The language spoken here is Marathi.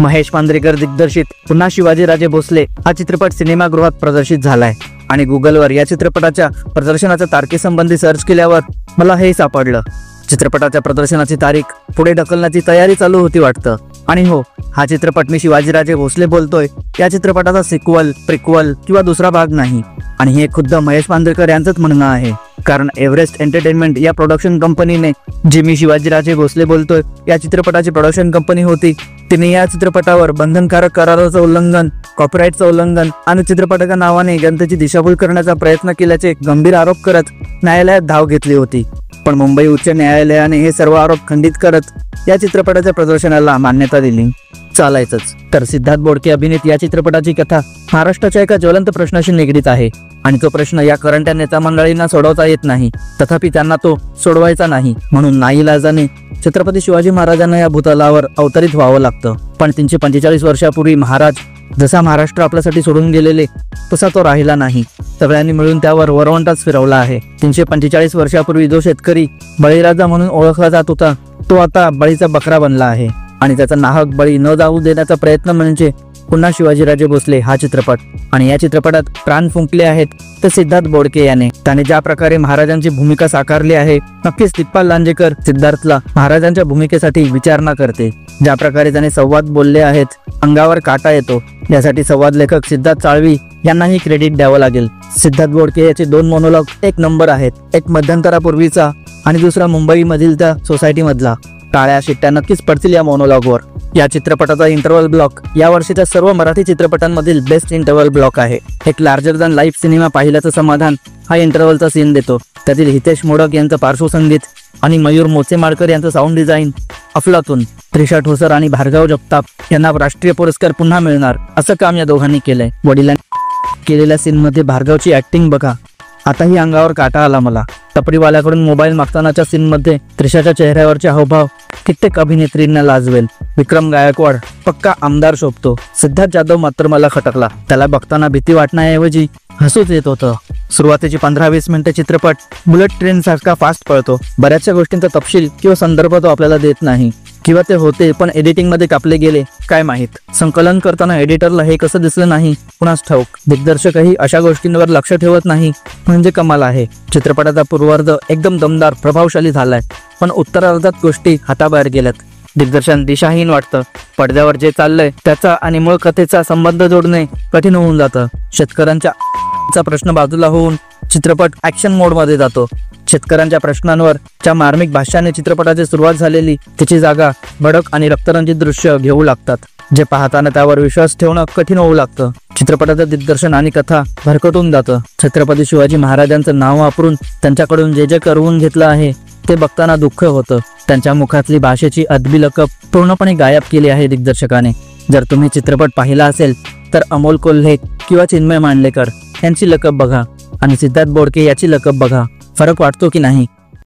महेश मांजरेकर दिग्दर्शित पुन्हा शिवाजीराजे भोसले हा चित्रपट सिनेमागृहात प्रदर्शित झालाय आणि गुगलवर या चित्रपटाच्या प्रदर्शनाच्या तारखेसंबंधी सर्च केल्यावर मला हे सापडलं। चित्रपटाच्या प्रदर्शनाची तारीख पुढे ढकलण्याची तयारी चालू होती वाटतं। आणि हो, हा चित्रपट मी शिवाजीराजे भोसले बोलतोय, या चित्रपटाचा सिक्वल, प्रिक्वल किंवा दुसरा भाग नाही। आणि हे खुद्द महेश मांजरेकर यांचंच म्हणणं आहे, कारण एव्हरेस्ट एंटरटेनमेंट या प्रोडक्शन कंपनीने, जी मी शिवाजीराजे भोसले बोलतोय या चित्रपटाची प्रोडक्शन कंपनी होती, तिने या चित्रपटावर बंधनकारक कराराचं उल्लंघन, कॉपीराईटचं उल्लंघन आणि चित्रपटाच्या नावाने जनतेची दिशाभूल करण्याचा प्रयत्न केल्याचे गंभीर आरोप करत न्यायालयात धाव घेतली होती। पण मुंबई उच्च न्यायालयाने हे सर्व आरोप खंडित करत या चित्रपटाच्या प्रदर्शनाला मान्यता दिली। चालायचंच तर सिद्धार्थ बोडके अभिनीत या चित्रपटाची कथा महाराष्ट्राच्या एका ज्वलंत प्रश्नाशी निगडीत आहे आणि तो प्रश्न या करंट्या नेता मंडळींना सोडवता येत नाही, तथापि त्यांना तो सोडवायचा नाही म्हणून नाईलाजाने छत्रपती शिवाजी महाराजांना या भूतलावर अवतरित व्हावं लागतं। पण 345 वर्षापूर्वी महाराज जसा महाराष्ट्र आपल्यासाठी सोडून गेलेले तसा तो राहिला नाही, सगळ्यांनी मिळून त्यावर वरवंटाच फिरवला आहे। 345 वर्षापूर्वी जो शेतकरी बळीराजा म्हणून ओळखला जात होता, तो आता बळीचा बकरा बनला आहे आणि त्याचा नाहक बळी न जाऊ देण्याचा प्रयत्न म्हणजे पुन्हा शिवाजीराजे भोसले हा चित्रपट। आणि या चित्रपटात प्राण फुंकले आहेत ते सिद्धार्थ बोडके याने। त्याने ज्या प्रकारे महाराजांची भूमिका साकारली आहे, नक्कीच दिग्पाल लांजेकर सिद्धार्थला महाराजांच्या भूमिकेसाठी विचारणा करते। ज्या प्रकारे त्याने संवाद बोलले आहेत, अंगावर काटा येतो। यासाठी संवाद लेखक सिद्धार्थ चाळवी यांनाही क्रेडिट द्यावं लागेल। सिद्धार्थ बोडके याचे 2 मोनोलॉग एक नंबर आहेत, एक मध्यंतरापूर्वीचा आणि दुसरा मुंबईमधील त्या सोसायटी मधला। टाळ्या शिट्ट्या नक्कीच पडतील या मोनोलॉगवर। या चित्रपटाचा इंटरव्हल ब्लॉक या वर्षीच्या सर्व मराठी चित्रपटांमधील बेस्ट इंटरव्हल ब्लॉक आहे। एक लार्जर दॅन लाईफ सिनेमा पाहिल्याचं समाधान हा इंटरव्हलचा सीन देतो। त्यातील हितेश मोडक यांचं पार्श्वसंगीत आणि मयूर मोचेमाडकर यांचं साऊंड डिझाईन अफलातून। त्रिशा ठोसर आणि भार्गव जगताप यांना राष्ट्रीय पुरस्कार पुन्हा मिळणार असं काम या दोघांनी केलंय। वडिलांनी केलेल्या सीन मध्ये भार्गवची ऍक्टिंग बघा, आताही अंगावर काटा आला मला। टपरीवाल्याकडून मोबाईल मागतानाच्या सीन मध्ये त्रिशाच्या चेहऱ्यावरचे हावभाव कित्येक अभिनेत्रींना लाजवेल। विक्रम गायकवाड पक्का आमदार शोभतो। सिद्धार्थ जाधव मात्र मला खटकला, त्याला बघताना भीती वाटण्याऐवजी हसूच येत होतं। सुरुवातीची 15-20 मिनिटे चित्रपट बुलेट ट्रेन सारखा फास्ट पळतो। बऱ्याचशा गोष्टींचा तपशील किंवा संदर्भ तो आपल्याला देत नाही, किंवा ते होते पण एडिटिंग मध्ये कापले गेले काय माहीत। संकलन करताना एडिटरला हे कसं दिसलं नाही कुणास ठाऊक। दिग्दर्शकही अशा गोष्टींवर लक्ष ठेवत नाही म्हणजे कमाल आहे। चित्रपटाचा पूर्वार्ध एकदम दमदार प्रभावशाली झालाय, पण उत्तरार्धात गोष्टी हाताबाहेर गेल्यात। दिग्दर्शन दिशाहीन वाटतं। पडद्यावर जे चाललंय त्याचा आणि मूळ कथेचा संबंध जोडणे कठीण होऊन जातं। शेतकऱ्यांचा प्रश्न बाजूला होऊन चित्रपट ऍक्शन मोड मध्ये जातो। शेतकऱ्यांच्या प्रश्नांवर च्या मार्मिक भाष्याने चित्रपटाची सुरुवात झालेली तिची जागा भडक आणि रक्तरंजित दृश्य घेऊ लागतात, जे पाहताना त्यावर विश्वास ठेवणं कठीण होऊ लागतं। चित्रपटाचं दिग्दर्शन आणि कथा भरकटून जातं। छत्रपती शिवाजी महाराजांचं नाव वापरून त्यांच्याकडून जे जे करवून घेतलं आहे ते बघताना दुःख होतं। त्यांच्या मुखातली भाषेची अदबी लकब पूर्णपणे गायब केली आहे दिग्दर्शकाने। जर तुम्ही चित्रपट पाहिला असेल तर अमोल कोल्हे किंवा चिन्मय मांडलेकर यांची लकब बघा आणि सिद्धार्थ बोडके याची लकब बघा, फरक वाटतो की नाही